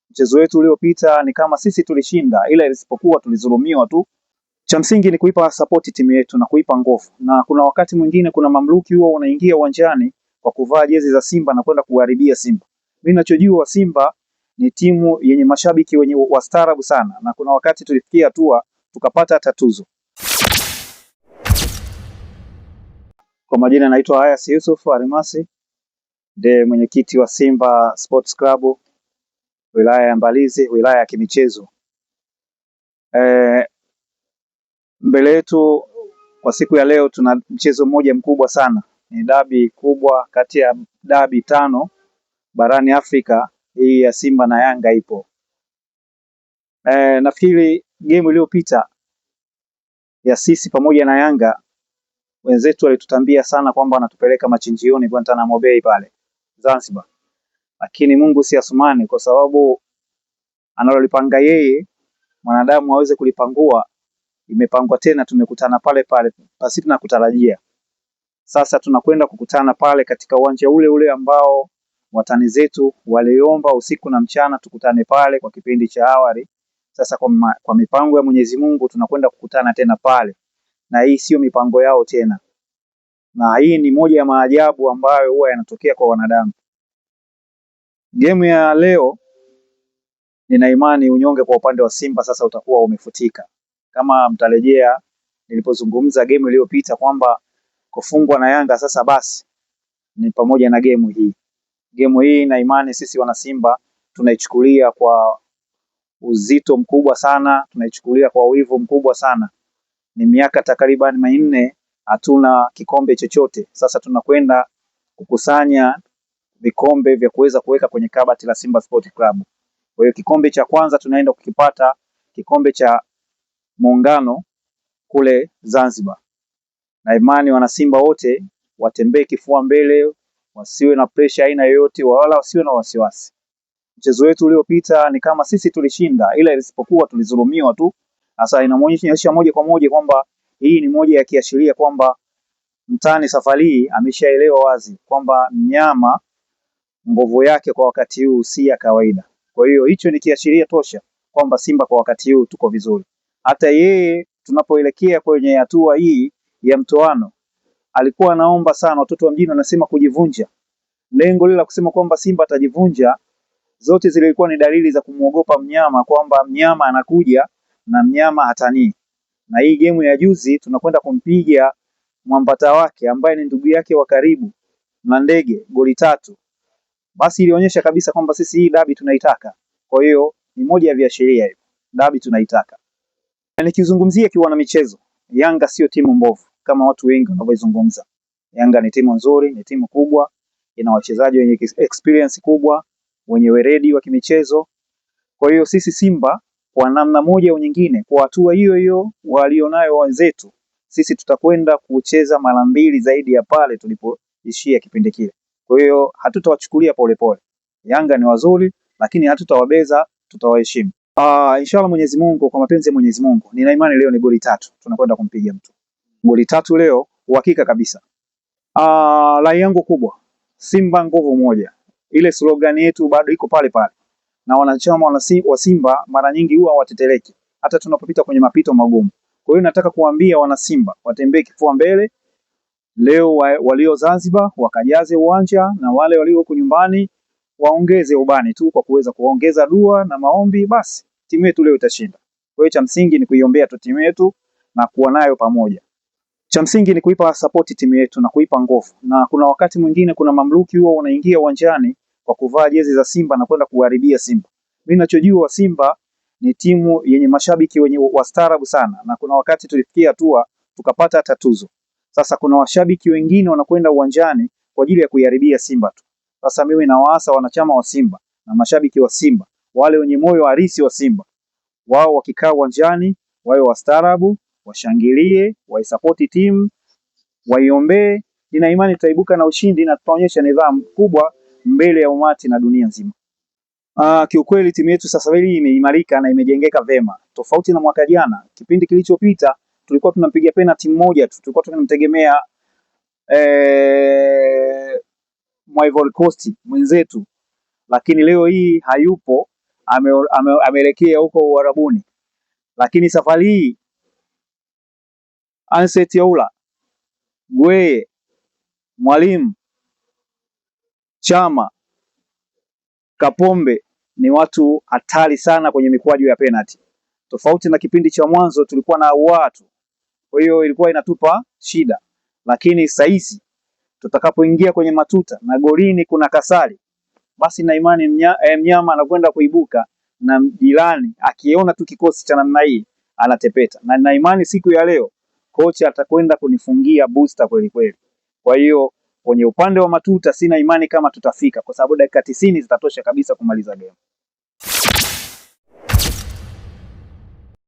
Mchezo wetu uliopita ni kama sisi tulishinda, ila isipokuwa tulizulumiwa tu. Cha msingi ni kuipa support timu yetu na kuipa nguvu, na kuna wakati mwingine kuna mamluki huwa wanaingia uwanjani kwa kuvaa jezi za Simba na kwenda kuharibia Simba. Mimi ninachojua Simba ni timu yenye mashabiki wenye wastaarabu sana, na kuna wakati tulifikia hatua tukapata hata tuzo. Kwa majina naitwa Hayas Yusuf Almasi, ndiye mwenyekiti wa Simba Sports Club wilaya ya Mbalizi, wilaya ya kimichezo. Mbele yetu kwa siku ya leo tuna mchezo mmoja mkubwa sana. Ni dabi kubwa kati ya dabi 5 barani Afrika, hii ya Simba na Yanga ipo. Nafikiri game iliyopita ya sisi pamoja na Yanga, wenzetu walitutambia sana kwamba wanatupeleka machinjioni Guantanamo Bay pale Zanzibar. Lakini Mungu si Asumani, kwa sababu analolipanga yeye mwanadamu aweze kulipangua, imepangwa tena, tumekutana pale pale pasipo na kutarajia. Sasa tunakwenda kukutana pale katika uwanja ule ule ambao watani zetu waliomba usiku na mchana tukutane pale kwa kipindi cha awali. Sasa kwa mipango ya Mwenyezi Mungu tunakwenda kukutana tena pale, na hii sio mipango yao tena, na hii ni moja ya maajabu ambayo huwa yanatokea kwa wanadamu. Game ya leo nina imani unyonge kwa upande wa Simba sasa utakuwa umefutika. Kama mtarejea nilipozungumza game iliyopita kwamba kufungwa na Yanga sasa basi, ni pamoja na game hii. Game hii na imani sisi wana Simba tunaichukulia kwa uzito mkubwa sana, tunaichukulia kwa wivu mkubwa sana. Ni miaka takriban 4 hatuna kikombe chochote. Sasa tunakwenda kukusanya vikombe vya kuweza kuweka kwenye kabati la Simba Sport Club. Kwa hiyo kikombe cha kwanza tunaenda kukipata, kikombe cha Muungano kule Zanzibar. Na imani wana Simba wote watembee kifua mbele, wasiwe na pressure aina yoyote, wala wasiwe na wasiwasi. Mchezo wetu uliopita ni kama sisi tulishinda, ila isipokuwa tulizulumiwa tu. Sasa inaonyesha moja kwa moja kwamba hii ni moja ya kiashiria kwamba mtani safari hii ameshaelewa wazi kwamba mnyama nguvu yake kwa wakati huu si ya kawaida. Kwa hiyo hicho ni kiashiria tosha kwamba Simba kwa wakati huu tuko vizuri. Hata yeye tunapoelekea kwenye hatua hii ya mtoano alikuwa anaomba sana, watoto wa mjini wanasema kujivunja. Lengo lile la kusema kwamba Simba atajivunja, zote zilikuwa ni dalili za kumuogopa mnyama, kwamba mnyama anakuja na mnyama hatanii. Na hii game ya juzi tunakwenda kumpiga mwambata wake ambaye ni ndugu yake wa karibu na Ndege goli 3. Basi ilionyesha kabisa kwamba sisi hii dabi tunaitaka. Kwa hiyo ni moja ya viashiria hivyo. Dabi tunaitaka. Na nikizungumzia kiwana michezo, Yanga sio timu mbovu kama watu wengi wanavyozungumza. Yanga ni timu nzuri, ni timu kubwa, ina wachezaji wenye experience kubwa, wenye weledi wa kimichezo. Kwa hiyo sisi Simba kwa namna moja au nyingine, kwa hatua hiyo hiyo walionayo wenzetu, sisi tutakwenda kucheza mara 2 zaidi ya pale tulipoishia kipindi kile. Kwa hiyo hatutawachukulia polepole. Yanga ni wazuri, lakini hatutawabeza, tutawaheshimu. Inshallah Mwenyezi Mungu, kwa mapenzi ya Mwenyezi Mungu, nina imani leo ni goli 3 tunakwenda kumpiga mtu. Goli 3 leo uhakika kabisa. Rai yangu kubwa, Simba nguvu moja. Ile slogan yetu bado iko pale pale. Na wanachama wa Simba mara nyingi huwa wateteleki hata tunapopita kwenye mapito magumu. Kwa hiyo nataka kuambia wana Simba watembee kifua mbele. Leo walio Zanzibar wakajaze uwanja, na wale walio huko nyumbani waongeze ubani tu kwa kuweza kuongeza dua na maombi, basi timu yetu leo itashinda. Kwa hiyo cha msingi ni kuiombea tu timu yetu na kuwa nayo pamoja. Cha msingi ni kuipa support timu yetu na kuipa nguvu. Na kuna wakati mwingine kuna mamluki huwa wanaingia uwanjani kwa kuvaa jezi za Simba na kwenda kuharibia Simba. Mimi ninachojua Simba ni timu yenye mashabiki wenye wastaarabu sana, na kuna wakati tulifikia hatua tukapata hata tuzo. Sasa kuna washabiki wengine wanakwenda uwanjani kwa ajili ya kuiharibia Simba tu. Sasa mimi nawaasa wanachama wa Simba na mashabiki wa Simba, wale wenye moyo halisi wa Simba, wao wakikaa uwanjani wawe wastaarabu, washangilie, waisapoti timu, waiombee. Nina imani tutaibuka na ushindi na tutaonyesha nidhamu kubwa mbele ya umati na dunia nzima. Kiukweli timu yetu sasa hivi imeimarika na imejengeka vema. Tofauti na mwaka jana, kipindi kilichopita tulikuwa tunampiga penalty moja tu. Tulikuwa tunamtegemea Ivory Coast mwenzetu. Lakini leo hii hayupo, ameelekea huko Uarabuni. Lakini safari hii Anseti Yaula, Gweye, Mwalimu, Chama, Kapombe ni watu hatari sana kwenye mikwaju ya penalty. Tofauti na kipindi cha mwanzo tulikuwa na watu, kwa hiyo ilikuwa inatupa shida, lakini sasa hizi tutakapoingia kwenye matuta na golini kuna Kasari, basi na imani mnyama anakwenda kuibuka, na jirani akiona tu kikosi cha namna hii anatepeta, na imani siku ya leo kocha atakwenda kunifungia booster kweli kweli. Kwa hiyo kwenye upande wa matuta sina imani kama tutafika, kwa sababu dakika 90 zitatosha kabisa kumaliza game.